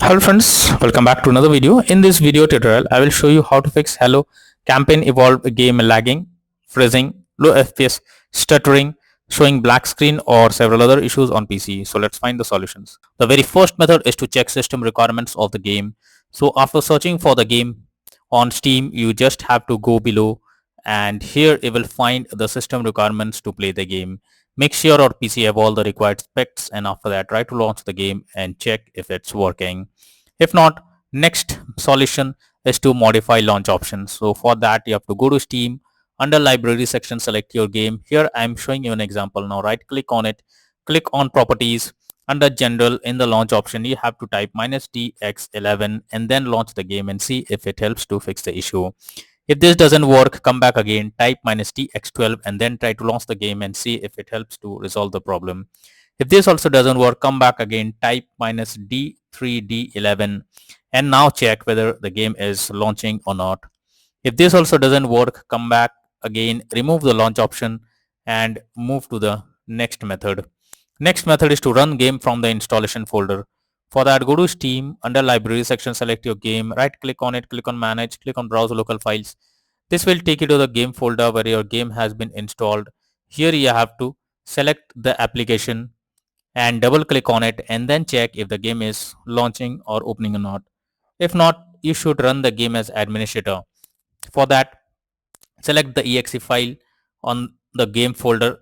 Hello friends, welcome back to another video. In this video tutorial, I will show you how to fix Hello campaign evolved game lagging, freezing, low FPS, stuttering, showing black screen or several other issues on PC. So let's find the solutions. The very first method is to check system requirements of the game. So after searching for the game on Steam, you just have to go below and here you will find the system requirements to play the game. Make sure your PC have all the required specs and after that try to launch the game and check if it's working. If not, next solution is to modify launch options. So for that you have to go to Steam, under library section select your game. Here I am showing you an example. Now right click on it, click on properties. Under general in the launch option you have to type -dx11 and then launch the game and see if it helps to fix the issue. If this doesn't work, come back again, type -dx12 and then try to launch the game and see if it helps to resolve the problem. If this also doesn't work, come back again, type -d3d11 and now check whether the game is launching or not. If this also doesn't work, come back again, remove the launch option and move to the next method. Next method is to run game from the installation folder. For that, go to Steam, under library section, select your game, right click on it, click on manage, click on browse local files. This will take you to the game folder where your game has been installed. Here you have to select the application and double click on it and then check if the game is launching or opening or not. If not, you should run the game as administrator. For that, select the exe file on the game folder,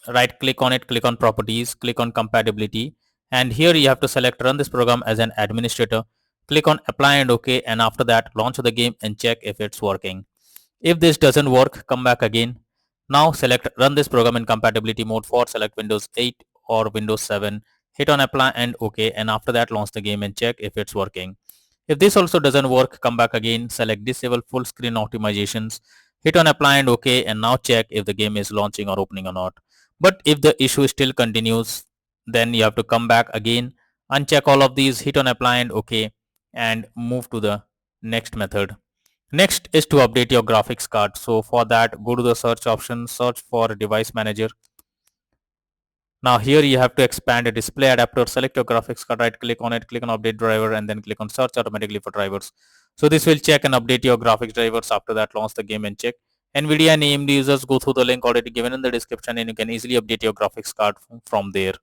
right click on it, click on properties, click on compatibility and here you have to select run this program as an administrator. Click on apply and OK and after that launch the game and check if it's working. If this doesn't work, come back again. Now select run this program in compatibility mode for select Windows 8 or Windows 7. Hit on apply and OK and after that launch the game and check if it's working. If this also doesn't work, come back again, select disable full screen optimizations, hit on apply and OK and now check if the game is launching or opening or not. But if the issue still continues, then you have to come back again, uncheck all of these, hit on apply and OK and move to the next method. Next is to update your graphics card. So for that, go to the search option, search for device manager. Now here you have to expand a display adapter, select your graphics card, right click on it, click on update driver and then click on search automatically for drivers. So this will check and update your graphics drivers. After that, launch the game and check. NVIDIA and AMD users, go through the link already given in the description and you can easily update your graphics card from there.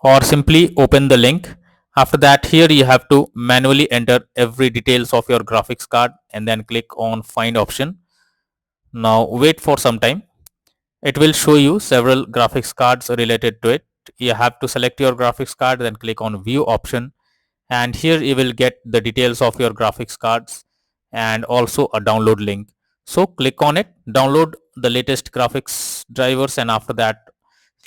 Or simply open the link. After that, here you have to manually enter every details of your graphics card and then click on find option. Now wait for some time. It will show you several graphics cards related to it. You have to select your graphics card, then click on view option and here you will get the details of your graphics cards and also a download link. So click on it, download the latest graphics drivers and after that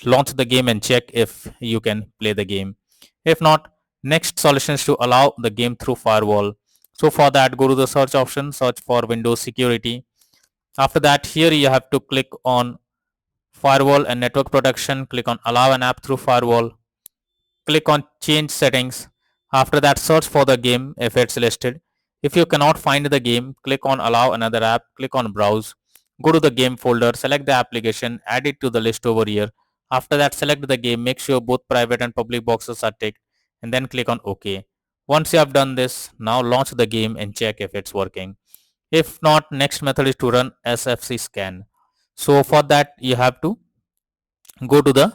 launch the game and check if you can play the game. If not, next solution is to allow the game through firewall. So for that, go to the search option, search for Windows security. After that, here you have to click on firewall and network protection, click on allow an app through firewall, click on change settings. After that, search for the game if it's listed. If you cannot find the game, click on allow another app, click on browse, go to the game folder, select the application, add it to the list over here. After that, select the game, make sure both private and public boxes are ticked and then click on OK. Once you have done this, now launch the game and check if it's working. If not, next method is to run SFC scan. So for that, you have to go to the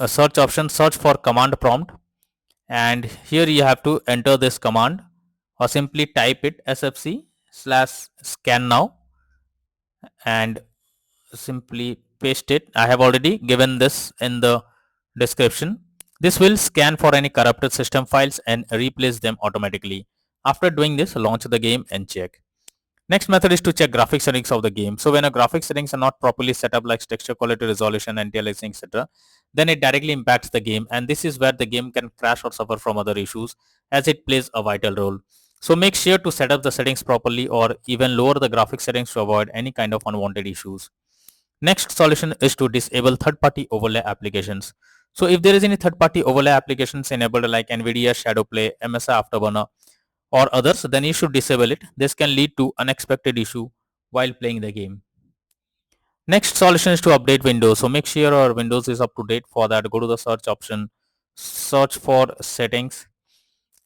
search option, search for command prompt and here you have to enter this command or simply type it sfc/scan now and simply paste it. I have already given this in the description. This will scan for any corrupted system files and replace them automatically. After doing this, launch the game and check. Next method is to check graphics settings of the game. So when a graphics settings are not properly set up like texture quality, resolution, anti-aliasing, etc., then it directly impacts the game and this is where the game can crash or suffer from other issues as it plays a vital role. So make sure to set up the settings properly or even lower the graphics settings to avoid any kind of unwanted issues. Next solution is to disable third-party overlay applications. So if there is any third-party overlay applications enabled like NVIDIA Shadowplay, MSI Afterburner, or others, then you should disable it. This can lead to unexpected issue while playing the game. Next solution is to update Windows. So make sure your Windows is up to date. For that, go to the search option, search for settings.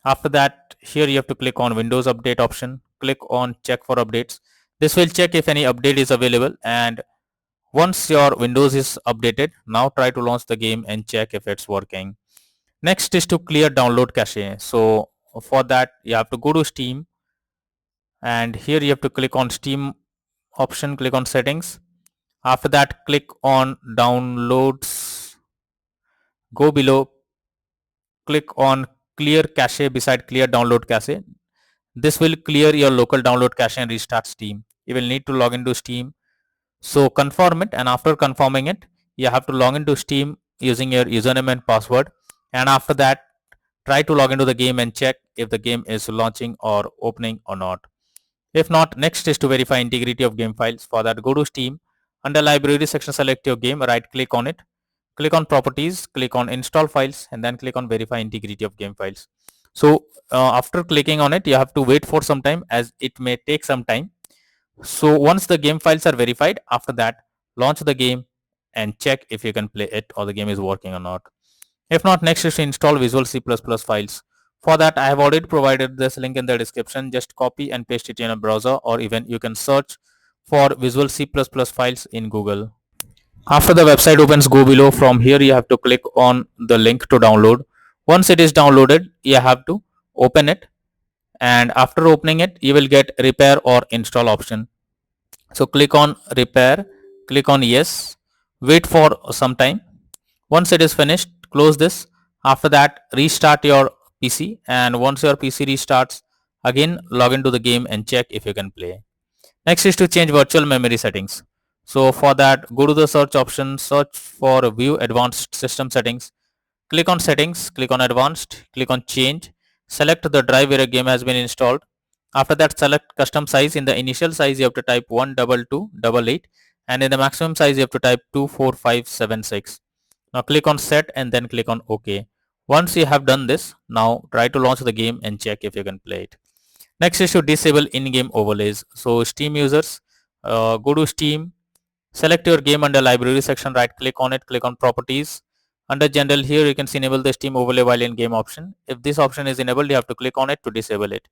After that, here you have to click on Windows Update option, click on Check for updates. This will check if any update is available, and once your Windows is updated, now try to launch the game and check if it's working. Next is to clear download cache. So for that, you have to go to Steam, and here you have to click on Steam option, click on settings. After that, click on downloads, go below, click on clear cache beside clear download cache. This will clear your local download cache and restart Steam. You will need to log into Steam. So confirm it, and after confirming it, you have to log into Steam using your username and password. And after that, try to log into the game and check if the game is launching or opening or not. If not, next is to verify integrity of game files. For that, go to Steam. Under library section, select your game, right click on it. Click on properties, click on install files, and then click on verify integrity of game files. So after clicking on it, you have to wait for some time as it may take some time. So once the game files are verified, after that, launch the game and check if you can play it or the game is working or not. If not, next is to install Visual C++ files. For that, I have already provided this link in the description. Just copy and paste it in a browser, or even you can search for Visual C++ files in Google. After the website opens, go below. From here, you have to click on the link to download. Once it is downloaded, you have to open it, and after opening it, you will get repair or install option. So click on repair, click on yes, wait for some time. Once it is finished, close this. After that, restart your PC, and once your PC restarts, again log into the game and check if you can play. Next is to change virtual memory settings. So for that, go to the search option, search for view advanced system settings. Click on settings, click on advanced, click on change, select the drive where a game has been installed. After that, select custom size. In the initial size, you have to type 12288, and in the maximum size, you have to type 24576. Now click on set and then click on OK. Once you have done this, now try to launch the game and check if you can play it. Next is to disable in-game overlays. So Steam users, go to Steam, select your game under library section, right click on it, click on properties. Under general, here you can see enable the Steam overlay while in game option. If this option is enabled, you have to click on it to disable it.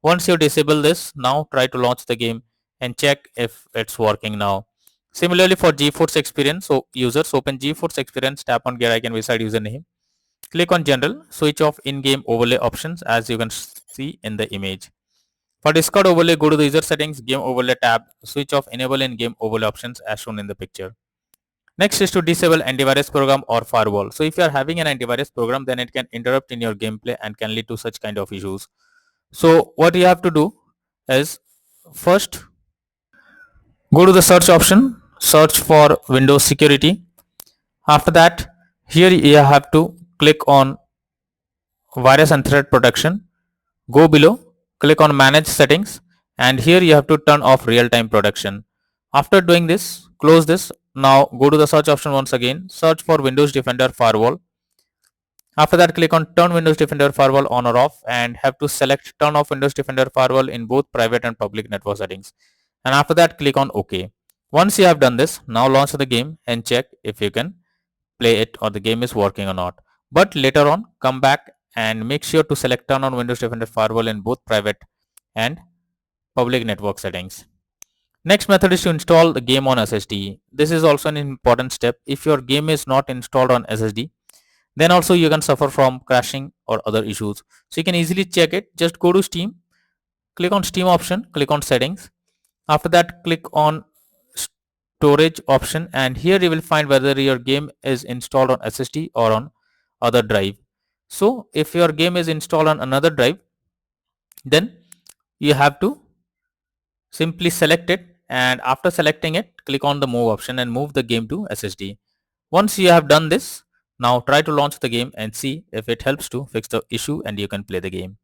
Once you disable this, now try to launch the game and check if it's working now. Similarly for GeForce Experience, so users open GeForce Experience, tap on gear icon beside username. Click on general, switch off in-game overlay options as you can see in the image. For Discord overlay, go to the user settings, game overlay tab, switch off enable in-game overlay options as shown in the picture. Next is to disable antivirus program or firewall. So if you are having an antivirus program, then it can interrupt in your gameplay and can lead to such kind of issues. So what you have to do is, first go to the search option, search for Windows security. After that, here you have to click on virus and threat protection. Go below, click on manage settings, and here you have to turn off real-time protection. After doing this, close this. Now go to the search option once again, search for Windows Defender Firewall. After that, click on turn Windows Defender Firewall on or off, and have to select turn off Windows Defender Firewall in both private and public network settings. And after that, click on OK. Once you have done this, now launch the game and check if you can play it or the game is working or not. But later on, come back and make sure to select turn on Windows Defender Firewall in both private and public network settings. Next method is to install the game on SSD. This is also an important step. If your game is not installed on SSD, then also you can suffer from crashing or other issues. So you can easily check it. Just go to Steam, click on Steam option, click on settings. After that, click on storage option, and here you will find whether your game is installed on SSD or on other drive. So if your game is installed on another drive, then you have to simply select it, and after selecting it, click on the move option and move the game to SSD. Once you have done this, now try to launch the game and see if it helps to fix the issue and you can play the game.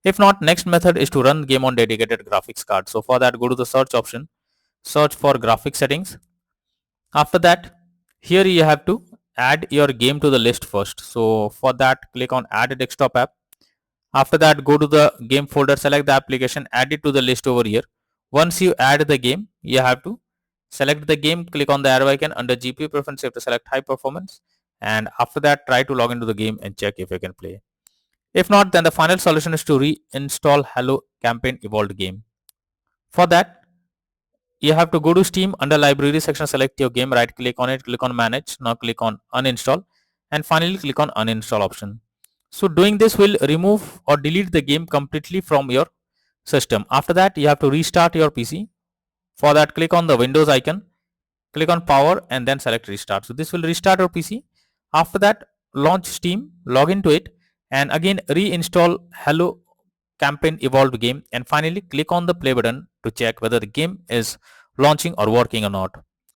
If not, next method is to run the game on dedicated graphics card. So for that, go to the search option, search for graphics settings. After that, here you have to add your game to the list first. So for that, click on add a desktop app. After that, go to the game folder, select the application, add it to the list over here. Once you add the game, you have to select the game, click on the arrow icon. Under GPU preference, you have to select high performance, and after that, try to log into the game and check if you can play. If not, then the final solution is to reinstall Hello Campaign Evolved game. For that, you have to go to Steam, under library section, select your game, right click on it, click on manage, now click on uninstall, and finally click on uninstall option. So doing this will remove or delete the game completely from your system. After that, you have to restart your PC. For that, click on the Windows icon, click on power, and then select restart. So this will restart your PC. After that, launch Steam, log into it, and again reinstall Hello Campaign Evolved game, and finally click on the play button to check whether the game is launching or working or not.